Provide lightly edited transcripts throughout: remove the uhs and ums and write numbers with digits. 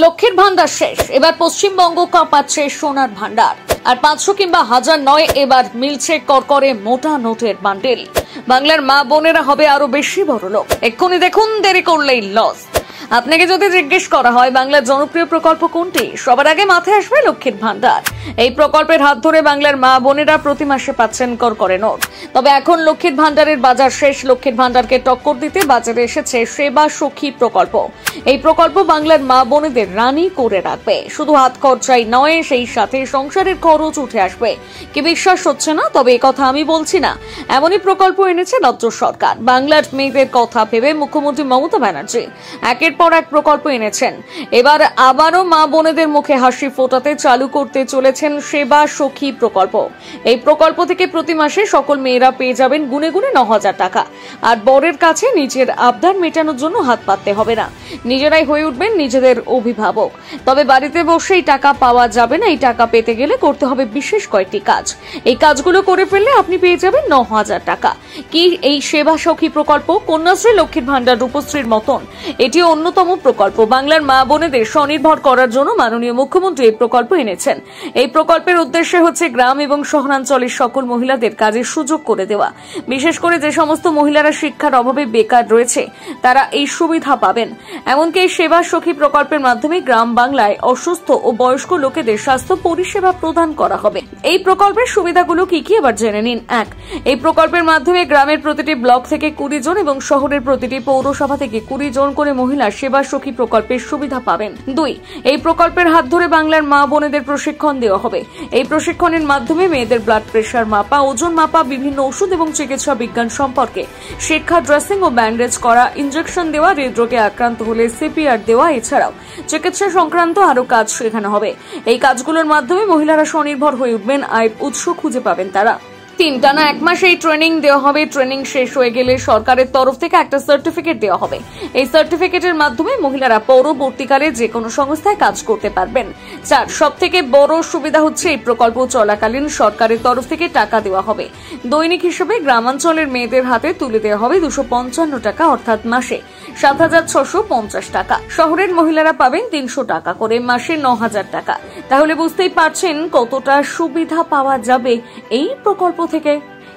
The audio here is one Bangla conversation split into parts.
লক্ষ্মীর ভান্ডার শেষ, এবার পশ্চিমবঙ্গ কাঁপাচ্ছে সোনার ভান্ডার। আর 500 কিংবা 1000 নয়, এবার মিলছে করকরে মোটা নোটের বান্ডেল। বাংলার মা বোনেরা হবে আরো বেশি বড়লোক। এক্ষুনি দেখুন, দেরি করলেই লস। আপনাকে যদি জিজ্ঞেস করা হয় বাংলার জনপ্রিয় প্রকল্প কোনটি, সবার আগে মাথায় আসবে লক্ষ্মীর ভান্ডার। এই প্রকল্পের হাত ধরে বাংলার মা বোনেরা প্রতি মাসে পাচ্ছেন করকরে নোট। তবে এখন লক্ষ্মীর ভান্ডারের বাজার শেষ। লক্ষ্মীর ভান্ডারকে টক্কর দিতে বাজারে এসেছে সেবা সখী প্রকল্প। এই প্রকল্প বাংলার মা বোনেদের রানী করে রাখবে। শুধু হাত খরচাই নয়, সেই সাথে সংসারের খরচ উঠে আসবে। কি বিশ্বাস হচ্ছে না? তবে কথা আমি বলছি না, এমনই প্রকল্প এনেছে রাজ্য সরকার। বাংলার মেয়েদের কথা ভেবে মুখ্যমন্ত্রী মমতা ব্যানার্জি একের পর এক প্রকল্প এনেছেন। এবার আবারও মা বোনেদের মুখে হাসি ফোটাতে চালু করতে চলেছেন সেবা সখী প্রকল্প। এই প্রকল্প থেকে প্রতি মাসে সকল মেয়েরা পেয়ে যাবেন গুনে গুনে 9000 টাকা। আর বরের কাছে নিজের আবদার মেটানোর জন্য হাত পাততে হবে না, নিজেরাই হয়ে উঠবেন নিজেদের অভিভাবক। তবে বাড়িতে বসেই টাকা পাওয়া যাবে না। এই টাকা পেতে গেলে করতে হবে বিশেষ কয়েকটি কাজ। এই কাজগুলো করে ফেললে আপনি পেয়ে যাবেন 9000 টাকা। কি এই সেবা সখী প্রকল্প? কন্যাশ্রী, লক্ষ্মীর ভান্ডার, রূপশ্রীর মতন এটি অন্যতম প্রকল্প। বাংলার মা বোনেদের স্বনির্ভর করার জন্য মাননীয় মুখ্যমন্ত্রী এই প্রকল্প এনেছেন। এই প্রকল্পের উদ্দেশ্য হচ্ছে গ্রাম এবং শহরাঞ্চলের সকল মহিলাদের কাজের সুযোগ করে দেওয়া। বিশেষ করে যে সমস্ত মহিলারা শিক্ষার অভাবে বেকার রয়েছে, তারা এই সুবিধা পাবেন। এমনকি এই সেবা সখী প্রকল্পের মাধ্যমে গ্রাম বাংলায় অসুস্থ ও বয়স্ক লোকেদের স্বাস্থ্য পরিষেবা প্রদান করা হবে। এই প্রকল্পের সুবিধাগুলো কি কি এবার জেনে নিন। 1, এই প্রকল্পের মাধ্যমে গ্রামের প্রতিটি ব্লক থেকে 20 জন এবং শহরের প্রতিটি পৌরসভা থেকে 20 জন করে মহিলা সেবা সখী প্রকল্পের সুবিধা পাবেন। 2, এই প্রকল্পের হাত ধরে বাংলার মা বোনেদের প্রশিক্ষণ দেওয়া হবে। এই প্রশিক্ষণের মাধ্যমে মেয়েদের ব্লাড প্রেশার মাপা, ওজন মাপা, বিভিন্ন ওষুধ এবং চিকিৎসা বিজ্ঞান সম্পর্কে শিক্ষা, ড্রেসিং ও ব্যান্ডেজ করা, ইনজেকশন দেওয়া, হৃদরোগে আক্রান্ত হলে সিপিআর দেওয়া, এছাড়াও চিকিৎসা সংক্রান্ত আরো কাজ শেখানো হবে। এই কাজগুলোর মাধ্যমে মহিলারা স্বনির্ভর হয়ে উঠবেন, আয়ের উৎস খুঁজে পাবেন তারা। 3, টানা 1 মাস এই ট্রেনিং দেওয়া হবে। ট্রেনিং শেষ হয়ে গেলে সরকারের তরফ থেকে একটা সার্টিফিকেট দেওয়া হবে। এই সার্টিফিকেটের মাধ্যমে মহিলারা পরবর্তীকালে যে কোনো সংস্থায় কাজ করতে পারবেন। 4, সবথেকে বড় সুবিধা হচ্ছে এই প্রকল্প চলাকালীন সরকারের তরফ থেকে টাকা দেওয়া হবে। দৈনিক হিসেবে গ্রামাঞ্চলের মেয়েদের হাতে তুলে দেওয়া হবে 255 টাকা, অর্থাৎ মাসে 7650 টাকা। শহরের মহিলারা পাবেন 300 টাকা করে, মাসে 9000 টাকা। তাহলে বুঝতেই পারছেন কতটা সুবিধা পাওয়া যাবে এই প্রকল্প থেকে।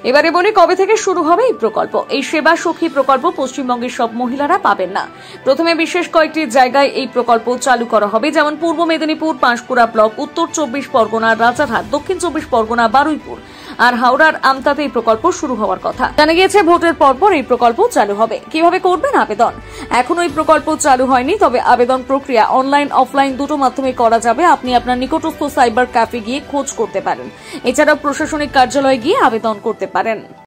এবারে বলি কবে থেকে শুরু হবে এই প্রকল্প। এই সেবা সখী প্রকল্প পশ্চিমবঙ্গের সব মহিলারা পাবেন না। প্রথমে বিশেষ কয়েকটি জায়গায় এই প্রকল্প চালু করা হবে, যেমন পূর্ব মেদিনীপুর, পাঁশকুড়া ব্লক, উত্তর 24 পরগনা, রাজারহাট, দক্ষিণ 24 পরগনা, বারুইপুর আর হাওড়ার আমতাতে এই প্রকল্প শুরু হওয়ার কথা। জানা গিয়েছে ভোটের পরপর এই প্রকল্প চালু হবে। কিভাবে করবেন আবেদন? এখনো এই প্রকল্প চালু হয়নি, তবে আবেদন প্রক্রিয়া অনলাইন অফলাইন দুটো মাধ্যমে করা যাবে। আপনি আপনার নিকটস্থ সাইবার ক্যাফে গিয়ে খোঁজ করতে পারেন। এছাড়াও প্রশাসনিক কার্যালয়ে গিয়ে আবেদন করতে পারেন।